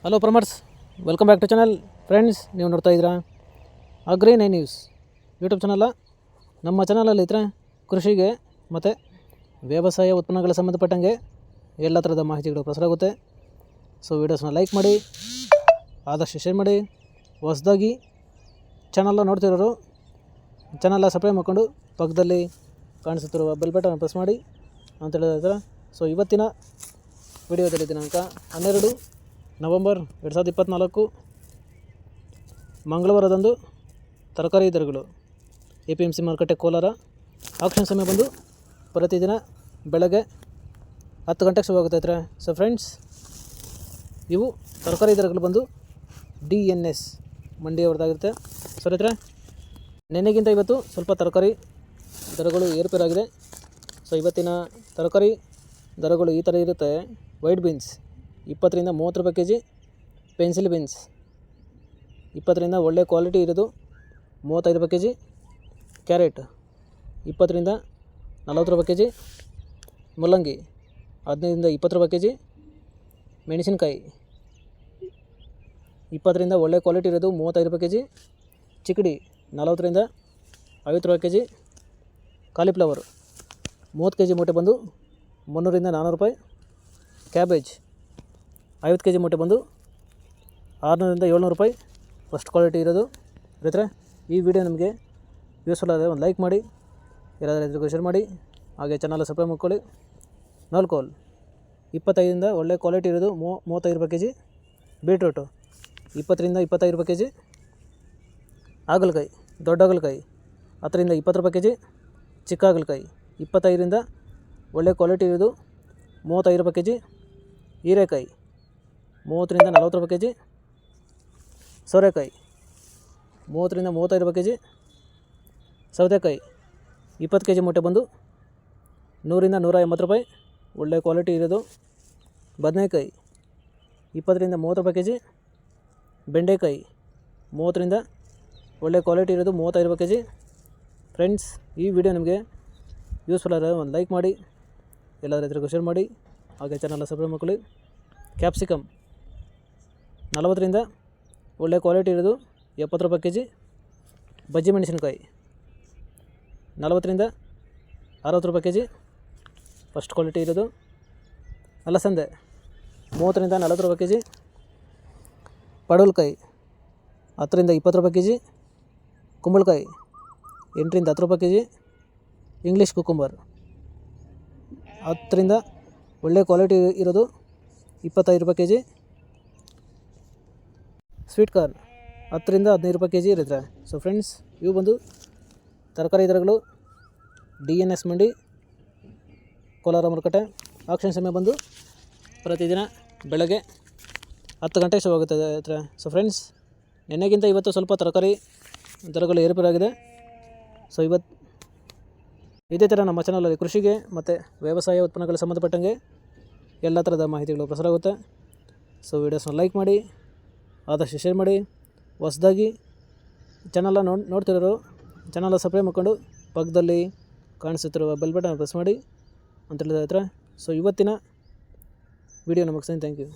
Hello farmers, welcome back to channel. Friends, ನೀವು ನೋಡ್ತಾ ಇದ್ದೀರಾ ಅಗ್ರಿ9 ನ್ಯೂಸ್ ಯೂಟ್ಯೂಬ್ ಚಾನಲ್ಲ. ನಮ್ಮ ಚಾನಲಲ್ಲಿ ಇದ್ರೆ ಕೃಷಿಗೆ ಮತ್ತು ವ್ಯವಸಾಯ ಉತ್ಪನ್ನಗಳ ಸಂಬಂಧಪಟ್ಟಂಗೆ ಎಲ್ಲ ಥರದ ಮಾಹಿತಿಗಳು ಪ್ರಸಾರ ಆಗುತ್ತೆ. ಸೊ ವೀಡಿಯೋಸ್ನ ಲೈಕ್ ಮಾಡಿ, ಆದಷ್ಟು ಶೇರ್ ಮಾಡಿ. ಹೊಸದಾಗಿ ಚಾನಲ್ನ ನೋಡ್ತಿರೋರು ಚಾನಲ್ನ ಸಬ್ಸ್ಕ್ರೈಬ್ ಮಾಡ್ಕೊಂಡು ಪಕ್ಕದಲ್ಲಿ ಕಾಣಿಸುತ್ತಿರುವ ಬೆಲ್ ಬಟನ್ ಪ್ರೆಸ್ ಮಾಡಿ ಅಂತ ಹೇಳಿದ್ರೆ. ಸೊ ಇವತ್ತಿನ ವಿಡಿಯೋದಲ್ಲಿ ದಿನಾಂಕ 12 ನವೆಂಬರ್ 2024 ಮಂಗಳವಾರದಂದು ತರಕಾರಿ ದರಗಳು APMC ಮಾರುಕಟ್ಟೆ ಕೋಲಾರ. ಆಕ್ಷನ್ ಸಮಯ ಬಂದು ಪ್ರತಿದಿನ ಬೆಳಗ್ಗೆ 10 ಗಂಟೆಗೆ ಶುರುವಾಗುತ್ತೈತೆ. ಸೊ ಫ್ರೆಂಡ್ಸ್, ಇವು ತರಕಾರಿ ದರಗಳು ಬಂದು DNS ಮಂಡಿಯವ್ರದ್ದಾಗಿರುತ್ತೆ. ಸೊ ರೈತರೆ, ನೆನ್ನೆಗಿಂತ ಇವತ್ತು ಸ್ವಲ್ಪ ತರಕಾರಿ ದರಗಳು ಏರುಪೇರಾಗಿದೆ. ಸೊ ಇವತ್ತಿನ ತರಕಾರಿ ದರಗಳು ಈ ಥರ ಇರುತ್ತೆ. ವೈಟ್ ಬೀನ್ಸ್ 20 ರಿಂದ 30 ರೂಪಾಯಿ kg, ಪೆನ್ಸಿಲ್ ಬೀನ್ಸ್ 20 ರಿಂದ ಒಳ್ಳೆ ಕ್ವಾಲಿಟಿ ಇರೋದು 35 ರೂಪಾಯಿ kg, ಕ್ಯಾರೆಟ್ 20 ರಿಂದ 40 ರೂಪಾಯಿ kg, ಮುಲ್ಲಂಗಿ 15 ರಿಂದ 20 ರೂಪಾಯಿ kg, ಮೆಣಸಿನಕಾಯಿ 20 ರಿಂದ ಒಳ್ಳೆ ಕ್ವಾಲಿಟಿ ಇರೋದು 35 ರೂಪಾಯಿ kg, ಚಿಕ್ಕಡಿ 40 ರಿಂದ 50 ರೂಪಾಯಿ kg, ಕಾಲಿಫ್ಲವರ್ 30 kg ಮೂಟೆ ಬಂದು 300 ರಿಂದ 400 ರೂಪಾಯಿ, ಕ್ಯಾಬೇಜ್ 50 kg ಮೂಟೆ ಬಂದು 600 ರಿಂದ 700 ರೂಪಾಯಿ ಫಸ್ಟ್ ಕ್ವಾಲಿಟಿ ಇರೋದು. ರೈತರೆ, ಈ ವಿಡಿಯೋ ನಿಮಗೆ ಯೂಸ್ಫುಲ್ ಆದರೆ ಒಂದು ಲೈಕ್ ಮಾಡಿ, ಎಲ್ಲ ರೈತರಿಗೂ ಶೇರ್ ಮಾಡಿ, ಹಾಗೆ ಚಾನಲ್ ಸಬ್ಸ್ಕ್ರೈಬ್ ಮಾಡ್ಕೊಳ್ಳಿ. ನಾಲ್ಕೋಲ್ 25 ರಿಂದ ಒಳ್ಳೆ ಕ್ವಾಲಿಟಿ ಇರೋದು 35 ರೂಪಾಯಿ kg, ಬೀಟ್ರೂಟು 20 ರಿಂದ 25 ರೂಪಾಯಿ kg, ಹಾಗಲಕಾಯಿ ದೊಡ್ಡ ಹಾಗಲಕಾಯಿ 10 ರಿಂದ 20 ರೂಪಾಯಿ kg, ಚಿಕ್ಕ ಹಾಗಲಕಾಯಿ 25 ರಿಂದ ಒಳ್ಳೆ ಕ್ವಾಲಿಟಿ ಇರೋದು 35 ರೂಪಾಯಿ kg, ಹೀರೆಕಾಯಿ 30 ರಿಂದ 40 ರೂಪಾಯಿ kg, ಸೋರೆಕಾಯಿ 30 ರಿಂದ 35 ರೂಪಾಯಿ kg, ಸೌತೆಕಾಯಿ 20 kg ಮೂಟೆ ಬಂದು 100 ರಿಂದ 180 ರೂಪಾಯಿ ಒಳ್ಳೆ ಕ್ವಾಲಿಟಿ ಇರೋದು, ಬದನೆಕಾಯಿ 20 ರಿಂದ 30 ರೂಪಾಯಿ kg, ಬೆಂಡೆಕಾಯಿ 30 ರಿಂದ ಒಳ್ಳೆ ಕ್ವಾಲಿಟಿ ಇರೋದು 35 ರೂಪಾಯಿ kg. ಫ್ರೆಂಡ್ಸ್, ಈ ವಿಡಿಯೋ ನಿಮಗೆ ಯೂಸ್ಫುಲ್ ಆದರೆ ಒಂದು ಲೈಕ್ ಮಾಡಿ, ಎಲ್ಲ ರೈತರಿಗೂ ಶೇರ್ ಮಾಡಿ, ಹಾಗೆ ಚಾನಲ್ನ ಸಬ್ಸ್ಕ್ರೈಬ್ ಮಾಡ್ಕೊಳ್ಳಿ. ಕ್ಯಾಪ್ಸಿಕಮ್ 40 ರಿಂದ ಒಳ್ಳೆ ಕ್ವಾಲಿಟಿ ಇರೋದು 70 ರೂಪಾಯಿ kg, ಬಜ್ಜಿ ಮೆಣಸಿನಕಾಯಿ 40 ರಿಂದ 60 ರೂಪಾಯಿ kg ಫಸ್ಟ್ ಕ್ವಾಲಿಟಿ ಇರೋದು, ಅಲಸಂದೆ 30 ರಿಂದ 40 ರೂಪಾಯಿ kg, ಪಡವಲಕಾಯಿ 10 ರಿಂದ 20 ರೂಪಾಯಿ kg, ಕುಂಬಳಕಾಯಿ 8 ರಿಂದ 10 ರೂಪಾಯಿ kg, ಇಂಗ್ಲೀಷ್ ಕುಕುಂಬರ್ 10 ರಿಂದ ಒಳ್ಳೆ ಕ್ವಾಲಿಟಿ ಇರೋದು 25 ರೂಪಾಯಿ kg, ಸ್ವೀಟ್ ಕಾರ್ನ್ 10 ರಿಂದ 15 ರೂಪಾಯಿ kg ಇರುತ್ತೆ. ಸೊ ಫ್ರೆಂಡ್ಸ್, ಇವು ಬಂದು ತರಕಾರಿ ದರಗಳು DNS ಮಂಡಿ ಕೋಲಾರ ಮಾರುಕಟ್ಟೆ. ಆಕ್ಷನ್ ಸಮಯ ಬಂದು ಪ್ರತಿದಿನ ಬೆಳಗ್ಗೆ 10 ಗಂಟೆಗೆ ಶುರುವಾಗುತ್ತದೆ. ಸೊ ಫ್ರೆಂಡ್ಸ್, ನೆನ್ನೆಗಿಂತ ಇವತ್ತು ಸ್ವಲ್ಪ ತರಕಾರಿ ದರಗಳು ಏರುಪೇರಾಗಿದೆ. ಸೊ ಇವತ್ತು ಇದೇ ಥರ ನಮ್ಮ ಚಾನಲಲ್ಲಿ ಕೃಷಿಗೆ ಮತ್ತು ವ್ಯವಸಾಯ ಉತ್ಪನ್ನಗಳ ಸಂಬಂಧಪಟ್ಟಂಗೆ ಎಲ್ಲ ಥರದ ಮಾಹಿತಿಗಳು ಪ್ರಸಾರ ಆಗುತ್ತೆ. ಸೊ ವೀಡಿಯೋಸ್ನ ಲೈಕ್ ಮಾಡಿ, ಆದಷ್ಟು ಶೇರ್ ಮಾಡಿ. ಹೊಸದಾಗಿ ಚಾನಲ್ನ ನೋಡ್ತಿರೋರು ಚಾನಲ್ನ ಸಬ್ಸ್ಕ್ರೈಬ್ ಮಾಡ್ಕೊಂಡು ಪಕ್ಕದಲ್ಲಿ ಕಾಣಿಸುತ್ತಿರುವ ಬೆಲ್ ಬಟನ್ ಪ್ರೆಸ್ ಮಾಡಿ ಅಂತ ಹೇಳಿದ್ರೆ. ಸೊ ಇವತ್ತಿನ ವಿಡಿಯೋ ನಮಗೆ ಥ್ಯಾಂಕ್ ಯು.